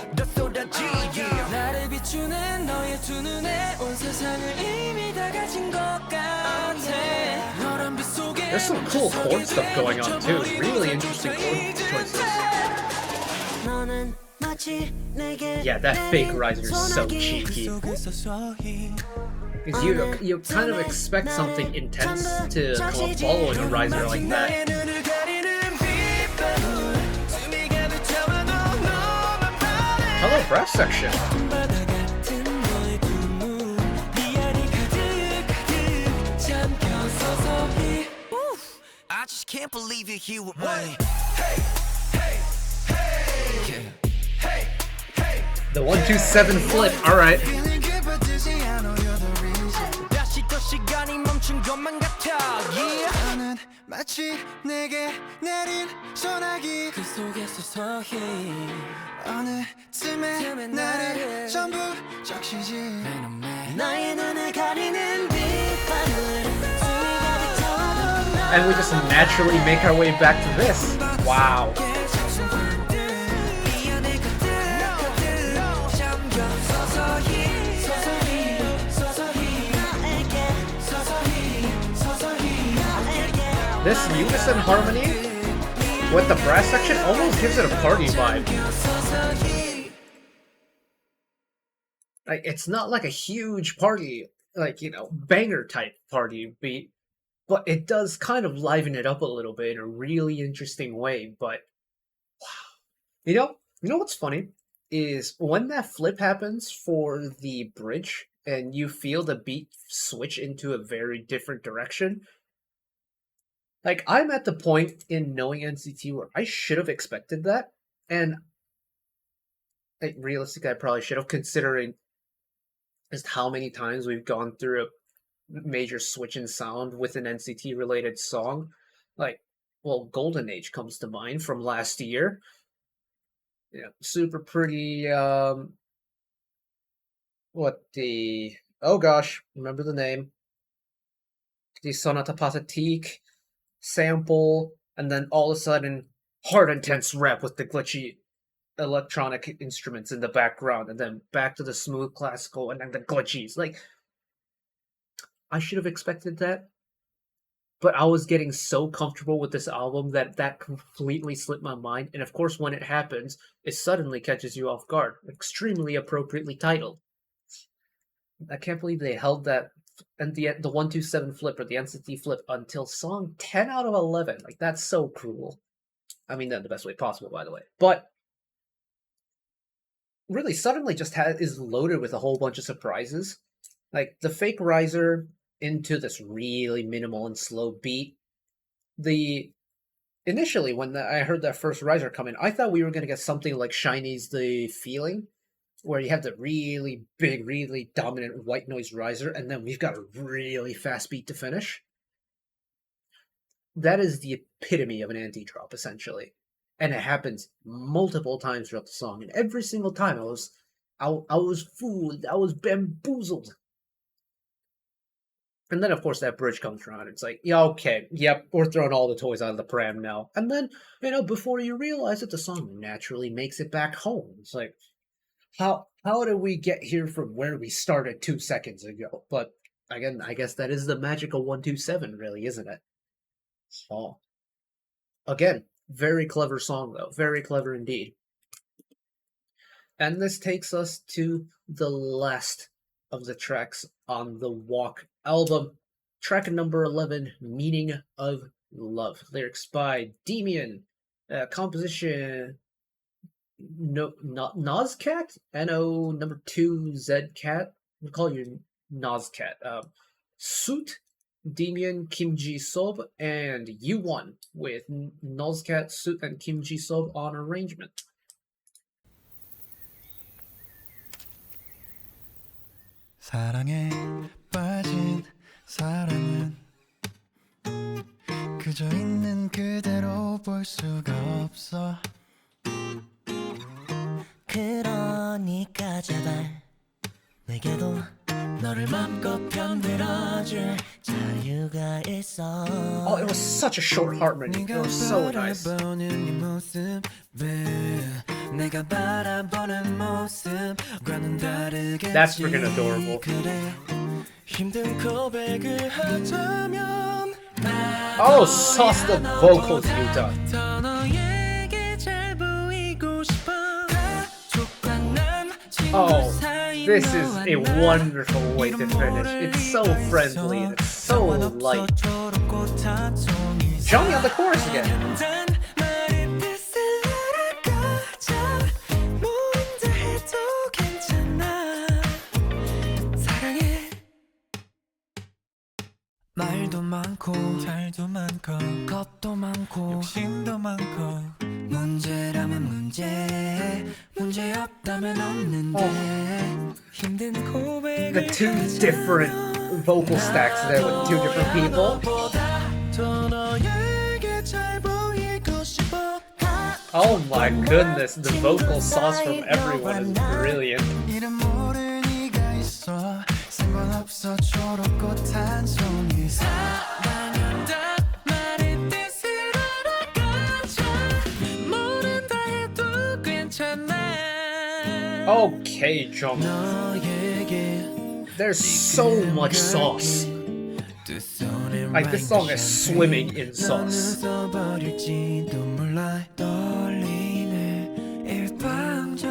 나를 비추는 너의 두 눈에 온 세상을 이미 다 가진 것 같아 너란 빛 속에
There's some cool chord stuff going on too. Really interesting chord choices.
너는 마치 내게
Yeah, that fake riser is so cheeky. Because you kind of expect something intense to come up following a riser like that. Hello, brass section.
I just can't believe you're here with me.
The 1-2-7 flip. All right.
마치 내게 내린 소나기 그 속에서 서히 어느쯤에 나를 전부 적시지 나의 눈을 가리는 빛바늘
And we just naturally make our way back to this. Wow. This unison harmony with the brass section almost gives it a party vibe. Like, it's not like a huge party, like, you know, banger type party beat, but it does kind of liven it up a little bit in a really interesting way. But wow. You know what's funny is when that flip happens for the bridge and you feel the beat switch into a very different direction. Like, I'm at the point in knowing NCT where I should have expected that, and like, realistically, I probably should have, considering just how many times we've gone through a major switch in sound with an NCT-related song. Like, well, Golden Age comes to mind from last year. Yeah, super pretty, oh gosh, remember the name. The Sonata Pathétique sample, and then all of a sudden hard intense rap with the glitchy electronic instruments in the background, and then back to the smooth classical, and then the glitchies. Like, I should have expected that, but I was getting so comfortable with this album that completely slipped my mind. And of course, when it happens, it suddenly catches you off guard. Extremely appropriately titled. I can't believe they held that, and the 1-2-7 flip, or the NCT flip, until song 10 out of 11. Like, that's so cruel. I mean that in the best way possible, by the way. But really, suddenly just is loaded with a whole bunch of surprises. Like, the fake riser into this really minimal and slow beat. Initially, when I heard that first riser come in, I thought we were going to get something like SHINee's The Feeling, where you have the really big, really dominant white noise riser, and then we've got a really fast beat to finish. That is the epitome of an anti-drop, essentially. And it happens multiple times throughout the song, and every single time I was fooled, I was bamboozled. And then, of course, that bridge comes around. It's like, yeah, okay, yep, we're throwing all the toys out of the pram now. And then, before you realize it, the song naturally makes it back home. It's like, How did we get here from where we started 2 seconds ago? But again, I guess that is the magical 1-2-7, really, isn't it? Oh. Again, very clever song, though. Very clever indeed. And this takes us to the last of the tracks on the Walk album. Track number 11, Meaning of Love. Lyrics by Demian. Composition... Nozcat? NO number 2 Zcat. We'll call you Nozcat. Suit, Demian, Kim Ji-sob, and U1 with Nozcat, Suit, and Kim Ji-sob on arrangement.
사랑에 빠진 사람은 그저 있는 그대로 볼 수가 없어 그러니까 제발 내게도 너를 맘껏 편들어줄 자유가 있어.
Oh, it was such a short harmony. It was so nice. That's freaking adorable. Oh, sauce the vocals you done. Oh, This is a wonderful way to finish. It's so friendly and it's so light. Johnny on the chorus again.
말도 많고 잘도 많고 겁도 많고 욕심도 많고 문제라면 문제 없다면 없는데 힘든 고백을
The two different vocal stacks there with two different people. Oh my goodness, the vocal sauce from everyone is brilliant.
이름 모를 네가 있어 상관없어 초록꽃 한 송이 사랑한다 말의 뜻을 알아가줘 모른다 해도 괜찮아
Okay, Jung.
너에게
There's so much sauce. Like, this song is swimming in sauce.
버릴지도 몰라 떨리네 일방적인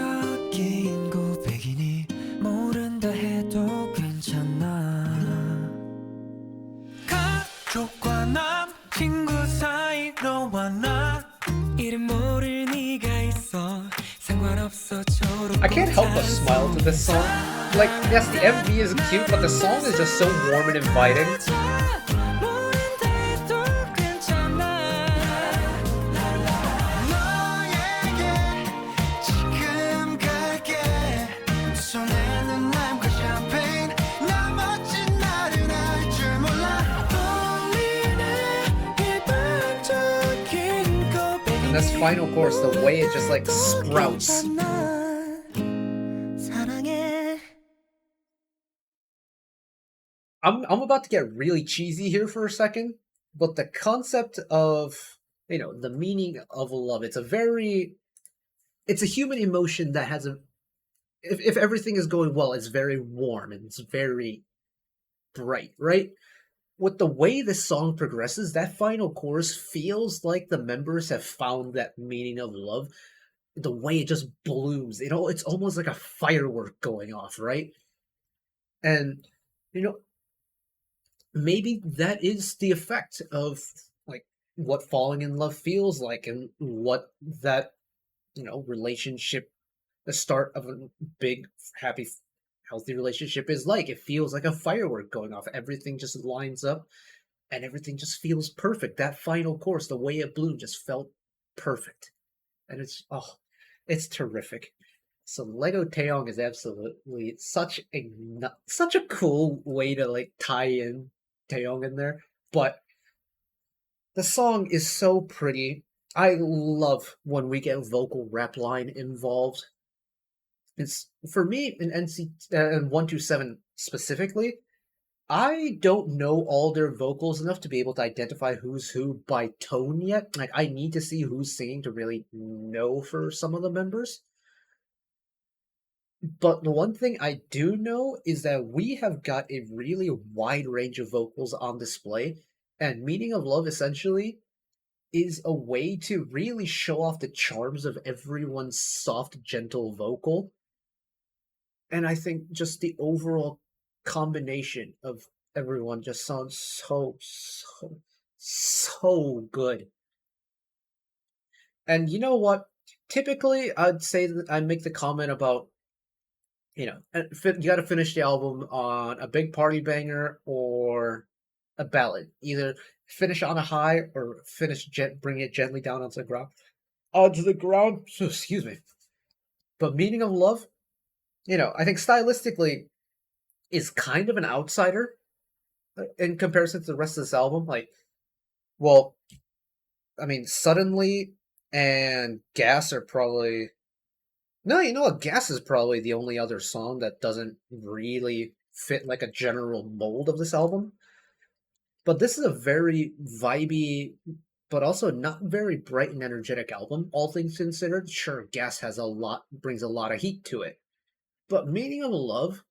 고백이니 모른다 해도 괜찮아 가족과 남친구 사이 너와 나 이름 모를 네가 있어 상관없어
I can't help but smile to this song. Like, yes, the MV is cute, but the song is just so warm and inviting. And this final chorus, the way it just like sprouts. I'm about to get really cheesy here for a second, but the concept of, you know, the meaning of love, it's a human emotion that has if everything is going well, it's very warm and it's very bright, right? With the way the song progresses, that final chorus feels like the members have found that meaning of love. The way it just blooms, it's almost like a firework going off, right? And, you know, maybe that is the effect of like what falling in love feels like and what that, you know, relationship, the start of a big, happy, healthy relationship is like. It feels like a firework going off. Everything just lines up and everything just feels perfect. That final chorus, the way it blew, just felt perfect. And it's terrific. So Lego Taeyong is absolutely such a cool way to like tie in Taeyong in there. But the song is so pretty. I love when we get a vocal rap line involved. It's, for me, in NCT 127 specifically, I don't know all their vocals enough to be able to identify who's who by tone yet. Like, I need to see who's singing to really know for some of the members. But the one thing I do know is that we have got a really wide range of vocals on display, and Meaning of Love essentially is a way to really show off the charms of everyone's soft, gentle vocal. And I think just the overall combination of everyone just sounds so good. And you know what? Typically, I'd say that I make the comment about, you know, you got to finish the album on a big party banger or a ballad. Either finish on a high or bring it gently down onto the ground. Excuse me. But Meaning of Love, you know, I think stylistically is kind of an outsider in comparison to the rest of this album. Like, well, I mean, Suddenly and Gas are probably... No, you know what? Gas is probably the only other song that doesn't really fit like a general mold of this album. But this is a very vibey, but also not very bright and energetic album, all things considered. Sure, Gas brings a lot of heat to it. But Meaning of Love,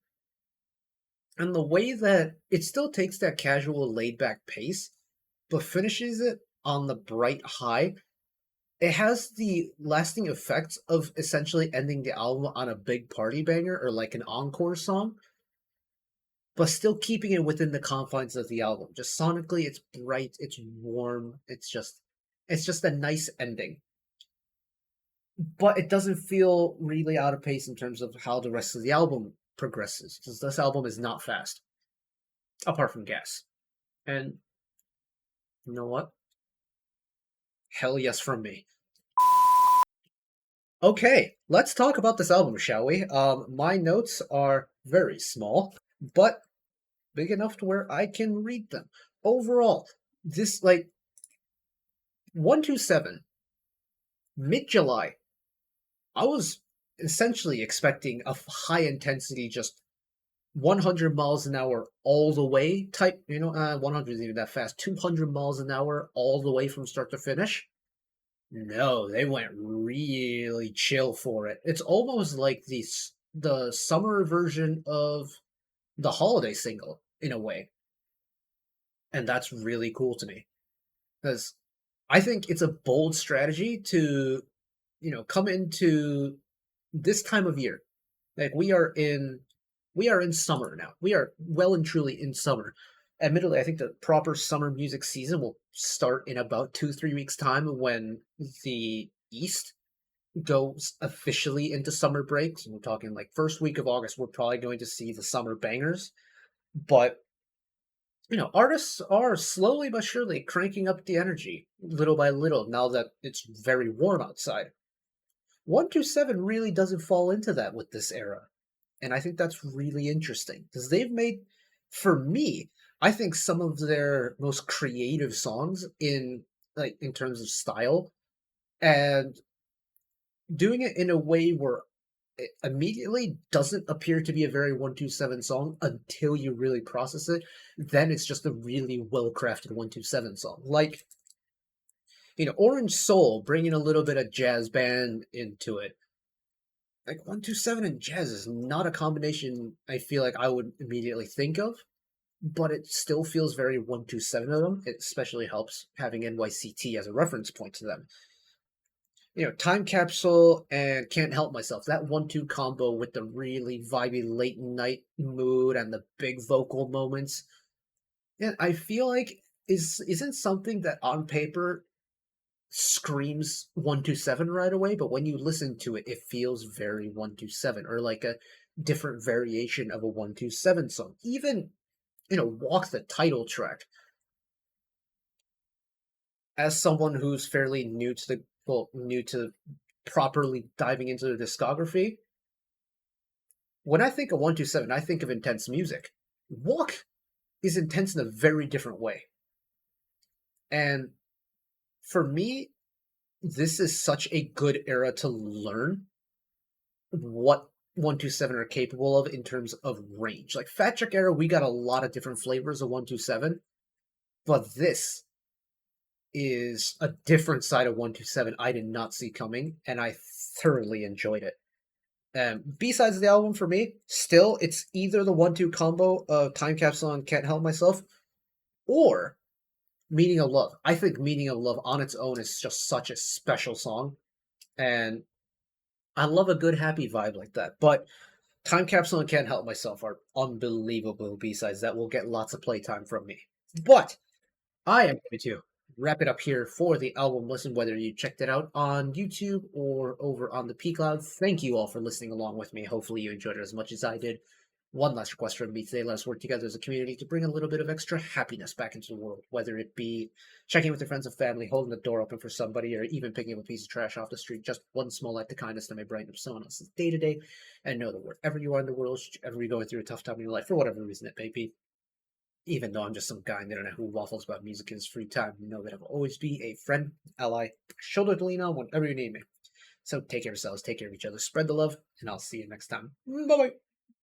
and the way that it still takes that casual, laid-back pace, but finishes it on the bright high, it has the lasting effects of essentially ending the album on a big party banger or like an encore song, but still keeping it within the confines of the album. Just sonically, it's bright, it's warm, it's just a nice ending. But it doesn't feel really out of pace in terms of how the rest of the album progresses, because this album is not fast, apart from Gas. And you know what? Hell yes from me. Okay, let's talk about this album, shall we? My notes are very small, but big enough to where I can read them. Overall, this, like, 127, mid July, I was essentially expecting a high intensity, just 100 miles an hour all the way type, 100 isn't even that fast, 200 miles an hour all the way from start to finish. No, they went really chill for it. It's almost like the summer version of the holiday single in a way. And that's really cool to me. Because I think it's a bold strategy to, come into this time of year. Like we are in summer now. We are well and truly in summer. Admittedly, I think the proper summer music season will start in about 2, 3 weeks' time when the East goes officially into summer breaks. And we're talking like first week of August, we're probably going to see the summer bangers. But artists are slowly but surely cranking up the energy little by little now that it's very warm outside. 127 really doesn't fall into that with this era. And I think that's really interesting because they've made, for me, I think some of their most creative songs in terms of style, and doing it in a way where it immediately doesn't appear to be a very 127 song until you really process it. Then it's just a really well crafted 127 song. Like, Orange Soul, bringing a little bit of jazz band into it. Like 127 and jazz is not a combination I feel like I would immediately think of, but it still feels very 127 of them. It especially helps having NYCT as a reference point to them. Time Capsule and Can't Help Myself, that 1-2 combo with the really vibey late night mood and the big vocal moments. And I feel like isn't something that on paper screams 127 right away, but when you listen to it, it feels very 127 or like a different variation of a 127 song. Even, Walk, the title track. As someone who's fairly new to properly diving into the discography, when I think of 127, I think of intense music. Walk is intense in a very different way. And for me, this is such a good era to learn what 127 are capable of in terms of range. Like Fat Check era, we got a lot of different flavors of 127, but this is a different side of 127 I did not see coming, and I thoroughly enjoyed it. B-sides of the album for me, still, it's either the 1-2 combo of Time Capsule and Can't Help Myself, or Meaning of Love. I think Meaning of Love on its own is just such a special song, and I love a good happy vibe like that. But Time Capsule and Can't Help Myself are unbelievable B-sides that will get lots of playtime from me. But I am going to wrap it up here for the album listen, whether you checked it out on YouTube or over on the P Cloud. Thank you all for listening along with me. Hopefully you enjoyed it as much as I did. One last request from me today: let us work together as a community to bring a little bit of extra happiness back into the world, whether it be checking with your friends and family, holding the door open for somebody, or even picking up a piece of trash off the street. Just one small act of kindness that may brighten up someone else's day to day. And know that wherever you are in the world, wherever you're going through a tough time in your life, for whatever reason it may be, even though I'm just some guy on the internet who waffles about music in his free time, you know that I will always be a friend, ally, shoulder to lean on whenever you need me. So take care of yourselves, take care of each other, spread the love, and I'll see you next time. Bye-bye.